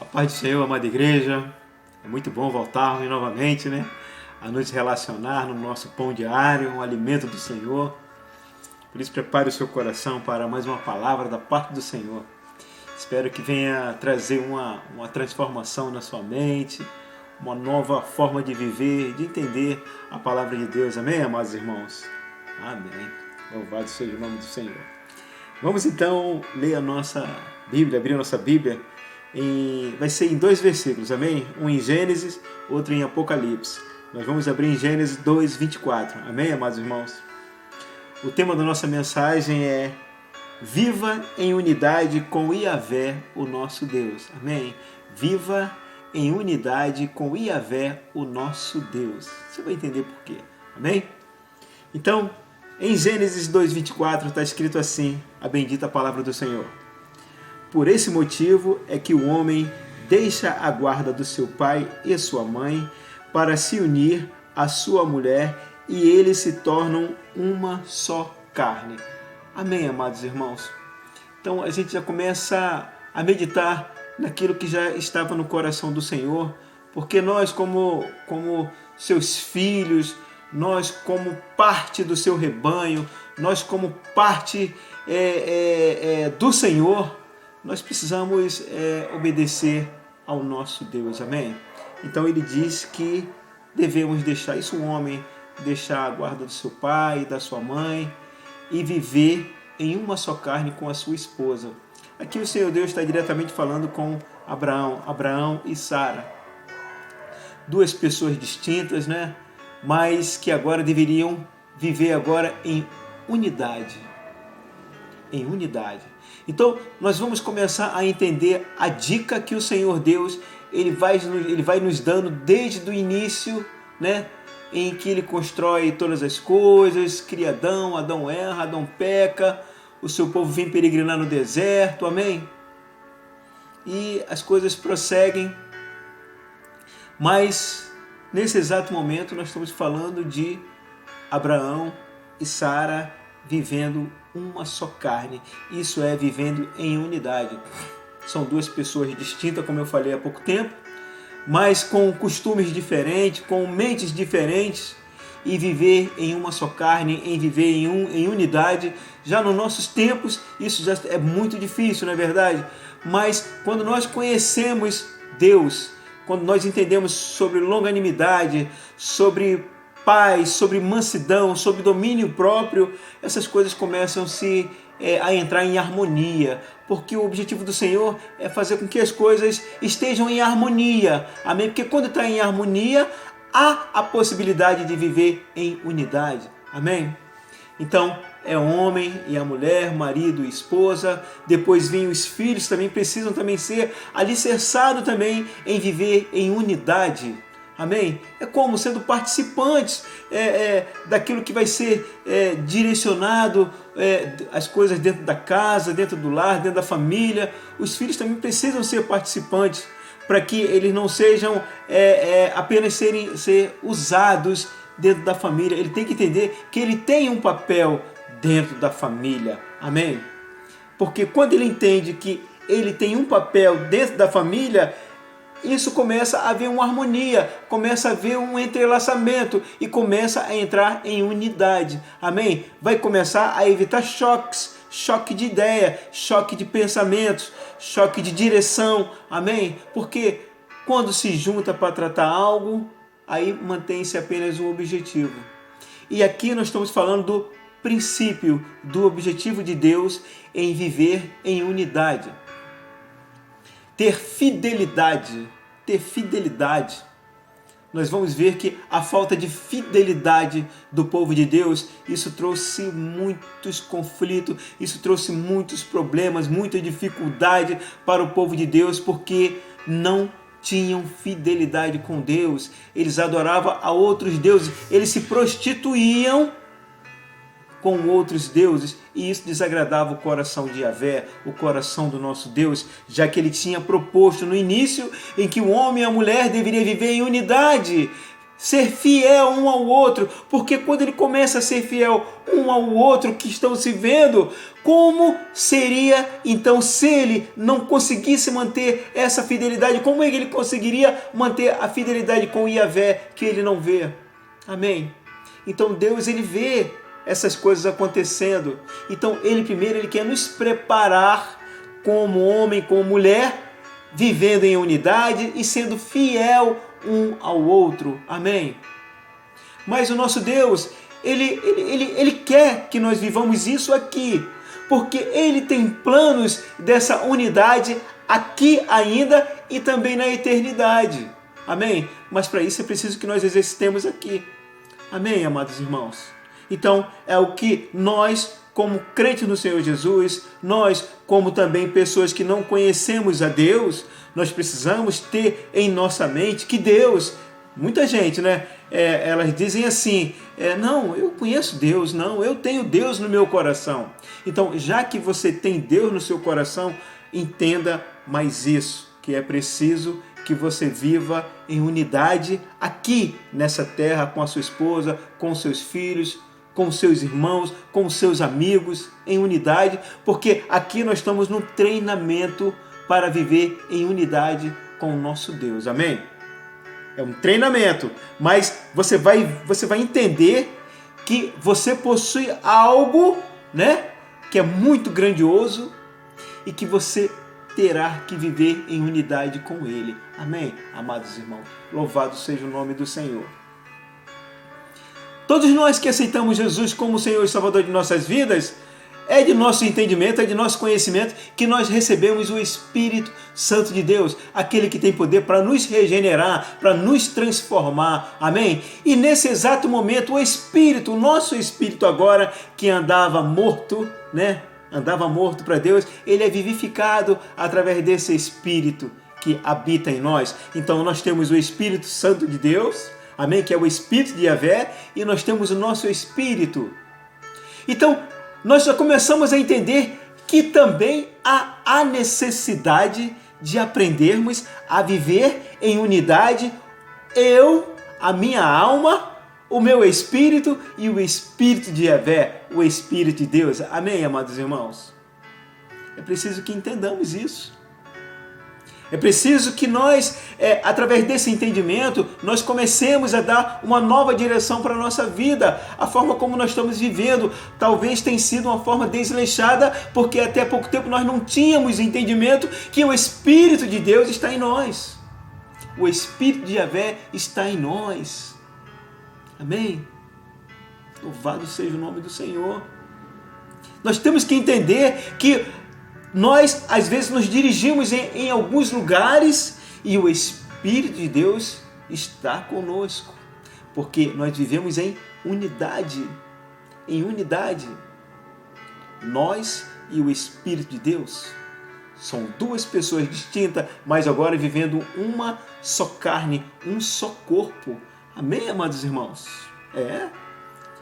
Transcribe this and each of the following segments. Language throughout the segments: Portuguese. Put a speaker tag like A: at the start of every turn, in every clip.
A: A paz do Senhor, amada igreja. É muito bom voltarmos novamente, né? A nos relacionar no nosso pão diário, um alimento do Senhor. Por isso, prepare o seu coração para mais uma palavra da parte do Senhor. Espero que venha trazer uma transformação na sua mente, uma nova forma de viver, de entender a palavra de Deus. Amém, amados irmãos? Amém. Louvado seja o nome do Senhor. Vamos então ler a nossa Bíblia, abrir a nossa Bíblia. Vai ser em dois versículos, amém? Um em Gênesis, outro em Apocalipse. Nós vamos abrir em Gênesis 2, 24, amém, amados irmãos? O tema da nossa mensagem é Viva em unidade com Yahvé, o nosso Deus, amém? Viva em unidade com Yahvé, o nosso Deus. Você vai entender por quê, amém? Então, em Gênesis 2, 24 está escrito assim, a bendita palavra do Senhor. Por esse motivo é que o homem deixa a guarda do seu pai e sua mãe para se unir à sua mulher e eles se tornam uma só carne. Amém, amados irmãos? Então a gente já começa a meditar naquilo que já estava no coração do Senhor, porque nós como seus filhos, nós como parte do seu rebanho, nós como parte do Senhor, nós precisamos obedecer ao nosso Deus, amém? Então ele diz que devemos deixar isso, um homem deixar a guarda do seu pai, da sua mãe e viver em uma só carne com a sua esposa. Aqui o Senhor Deus está diretamente falando com Abraão e Sara. Duas pessoas distintas, né? Mas que agora deveriam viver agora em unidade. Em unidade. Então, nós vamos começar a entender a dica que o Senhor Deus ele vai nos dando desde o início, né? Em que ele constrói todas as coisas, cria Adão erra, Adão peca, o seu povo vem peregrinar no deserto, amém? E as coisas prosseguem, mas nesse exato momento nós estamos falando de Abraão e Sara vivendo uma só carne, isso é, vivendo em unidade. São duas pessoas distintas, como eu falei há pouco tempo, mas com costumes diferentes, com mentes diferentes, e viver em uma só carne, em viver em unidade. Já nos nossos tempos, isso já é muito difícil, não é verdade? Mas quando nós conhecemos Deus, quando nós entendemos sobre longanimidade, sobre paz, sobre mansidão, sobre domínio próprio, essas coisas começam a entrar em harmonia, porque o objetivo do Senhor é fazer com que as coisas estejam em harmonia, amém? Porque quando está em harmonia, há a possibilidade de viver em unidade, amém? Então, é o homem e a mulher, marido e esposa, depois vêm os filhos, também precisam também ser alicerçados também em viver em unidade. Amém? É como sendo participantes daquilo que vai ser direcionado, as coisas dentro da casa, dentro do lar, dentro da família. Os filhos também precisam ser participantes para que eles não sejam apenas ser usados dentro da família. Ele tem que entender que ele tem um papel dentro da família. Amém? Porque quando ele entende que ele tem um papel dentro da família, isso começa a haver uma harmonia, começa a haver um entrelaçamento e começa a entrar em unidade. Amém? Vai começar a evitar choques, choque de ideia, choque de pensamentos, choque de direção. Amém? Porque quando se junta para tratar algo, aí mantém-se apenas um objetivo. E aqui nós estamos falando do princípio, do objetivo de Deus em viver em unidade. Ter fidelidade. Nós vamos ver que a falta de fidelidade do povo de Deus, isso trouxe muitos conflitos, isso trouxe muitos problemas, muita dificuldade para o povo de Deus, porque não tinham fidelidade com Deus. Eles adoravam a outros deuses, eles se prostituíam com outros deuses, e isso desagradava o coração de Yahvé, o coração do nosso Deus, já que ele tinha proposto no início em que o homem e a mulher deveriam viver em unidade, ser fiel um ao outro, porque quando ele começa a ser fiel um ao outro que estão se vendo, como seria então se ele não conseguisse manter essa fidelidade? Como ele conseguiria manter a fidelidade com Yahvé que ele não vê? Amém? Então Deus, ele vê essas coisas acontecendo. Então ele primeiro ele quer nos preparar como homem, como mulher, vivendo em unidade e sendo fiel um ao outro. Amém? Mas o nosso Deus, ele quer que nós vivamos isso aqui, porque Ele tem planos dessa unidade aqui ainda e também na eternidade. Amém? Mas para isso é preciso que nós exercitemos aqui. Amém, amados irmãos? Então, é o que nós, como crentes no Senhor Jesus, nós, como também pessoas que não conhecemos a Deus, nós precisamos ter em nossa mente que Deus, muita gente, né? Elas dizem assim, não, eu conheço Deus, não, eu tenho Deus no meu coração. Então, já que você tem Deus no seu coração, entenda mais isso, que é preciso que você viva em unidade aqui nessa terra, com a sua esposa, com seus filhos, com seus irmãos, com seus amigos, em unidade, porque aqui nós estamos num treinamento para viver em unidade com o nosso Deus. Amém? É um treinamento, mas você vai entender que você possui algo, né, que é muito grandioso e que você terá que viver em unidade com Ele. Amém, amados irmãos? Louvado seja o nome do Senhor. Todos nós que aceitamos Jesus como Senhor e Salvador de nossas vidas, é de nosso entendimento, é de nosso conhecimento que nós recebemos o Espírito Santo de Deus, aquele que tem poder para nos regenerar, para nos transformar. Amém? E nesse exato momento, o Espírito, o nosso Espírito agora, que andava morto, né? Andava morto para Deus, ele é vivificado através desse Espírito que habita em nós. Então nós temos o Espírito Santo de Deus, amém? Que é o Espírito de Yahvé, e nós temos o nosso Espírito. Então, nós já começamos a entender que também há a necessidade de aprendermos a viver em unidade, eu, a minha alma, o meu espírito e o Espírito de Yahvé, o Espírito de Deus. Amém, amados irmãos? É preciso que entendamos isso. É preciso que nós, através desse entendimento, nós comecemos a dar uma nova direção para a nossa vida. A forma como nós estamos vivendo talvez tenha sido uma forma desleixada, porque até pouco tempo nós não tínhamos entendimento que o Espírito de Deus está em nós. O Espírito de Yahvé está em nós. Amém? Louvado seja o nome do Senhor. Nós temos que entender que nós, às vezes, nos dirigimos em alguns lugares e o Espírito de Deus está conosco, porque nós vivemos em unidade. Em unidade. Nós e o Espírito de Deus são duas pessoas distintas, mas agora vivendo uma só carne, um só corpo. Amém, amados irmãos?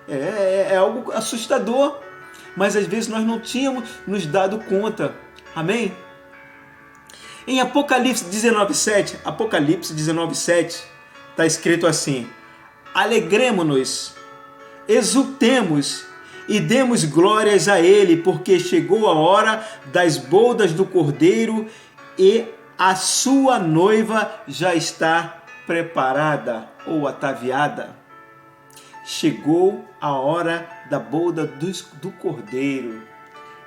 A: É algo assustador, mas às vezes nós não tínhamos nos dado conta. Amém? Em Apocalipse 19:7, está escrito assim: alegremo-nos, exultemos e demos glórias a Ele, porque chegou a hora das bodas do Cordeiro e a sua noiva já está preparada ou ataviada. Chegou a hora da boda do Cordeiro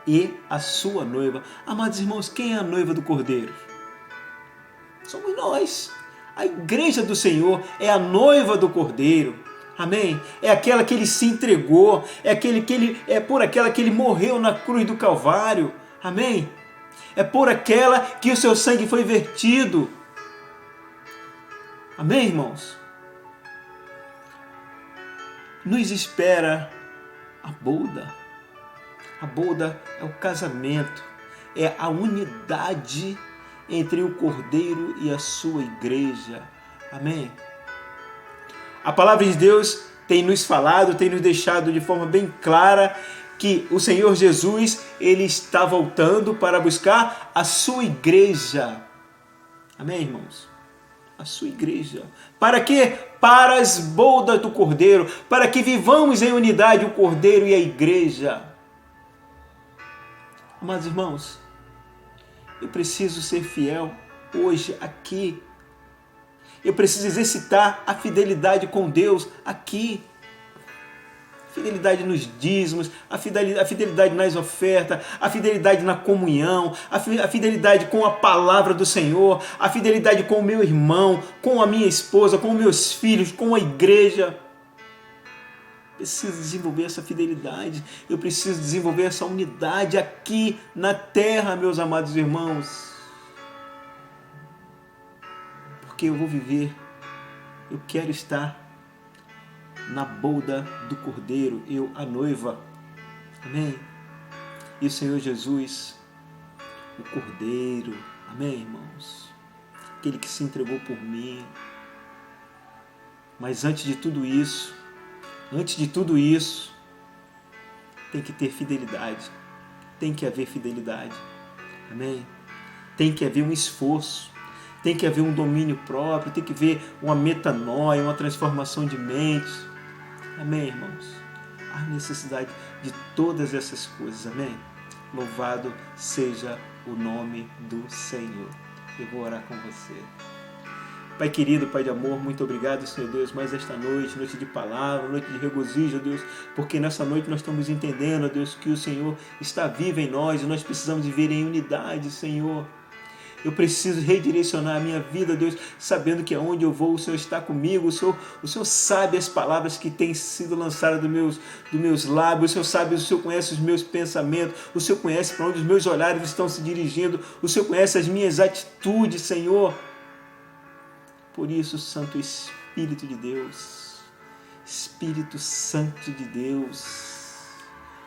A: e a sua noiva. Amados irmãos, quem é a noiva do Cordeiro? Somos nós. A igreja do Senhor é a noiva do Cordeiro. Amém? É aquela que ele se entregou, é por aquela que ele morreu na cruz do Calvário. Amém? É por aquela que o seu sangue foi vertido. Amém, irmãos? Nos espera a boda. A boda é o casamento, é a unidade entre o Cordeiro e a sua igreja. Amém? A palavra de Deus tem nos falado, tem nos deixado de forma bem clara que o Senhor Jesus, ele está voltando para buscar a sua igreja. Amém, irmãos? a sua igreja. Para quê? Para as bodas do Cordeiro, para que vivamos em unidade o Cordeiro e a igreja. Amados irmãos, eu preciso ser fiel hoje, aqui. Eu preciso exercitar a fidelidade com Deus aqui. Fidelidade nos dízimos, a fidelidade nas ofertas, a fidelidade na comunhão, a fidelidade com a palavra do Senhor, a fidelidade com o meu irmão, com a minha esposa, com meus filhos, com a igreja. Preciso desenvolver essa fidelidade, eu preciso desenvolver essa unidade aqui na terra, meus amados irmãos. Porque eu vou viver, eu quero estar na boda do Cordeiro, eu, a noiva. Amém? E o Senhor Jesus, o Cordeiro. Amém, irmãos? Aquele que se entregou por mim. Mas antes de tudo isso, tem que ter fidelidade. Tem que haver fidelidade. Amém? Tem que haver um esforço. Tem que haver um domínio próprio. Tem que haver uma metanoia, uma transformação de mente. Amém, irmãos? Há necessidade de todas essas coisas. Amém? Louvado seja o nome do Senhor. Eu vou orar com você. Pai querido, Pai de amor, muito obrigado, Senhor Deus, mais esta noite, noite de palavra, noite de regozijo, Deus, porque nessa noite nós estamos entendendo, Deus, que o Senhor está vivo em nós e nós precisamos viver em unidade, Senhor. Eu preciso redirecionar a minha vida, Deus, sabendo que aonde eu vou, o Senhor está comigo, o Senhor sabe as palavras que têm sido lançadas dos meus lábios, o Senhor sabe, o Senhor conhece os meus pensamentos, o Senhor conhece para onde os meus olhares estão se dirigindo, o Senhor conhece as minhas atitudes, Senhor. Por isso, Santo Espírito de Deus, Espírito Santo de Deus,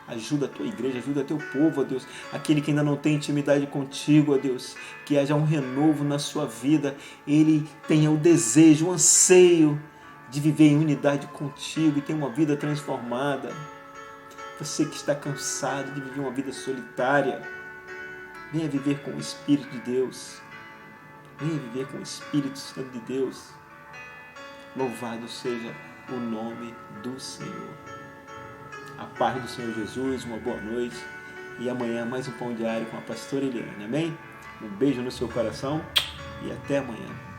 A: ajuda a tua igreja, ajuda teu povo, ó Deus, aquele que ainda não tem intimidade contigo, ó Deus, que haja um renovo na sua vida, ele tenha o desejo, o anseio de viver em unidade contigo e ter uma vida transformada. Você que está cansado de viver uma vida solitária, venha viver com o Espírito de Deus, venha viver com o Espírito Santo de Deus. Louvado seja o nome do Senhor. A paz do Senhor Jesus, uma boa noite. E amanhã mais um Pão Diário com a pastora Eliane. Amém? Um beijo no seu coração e até amanhã.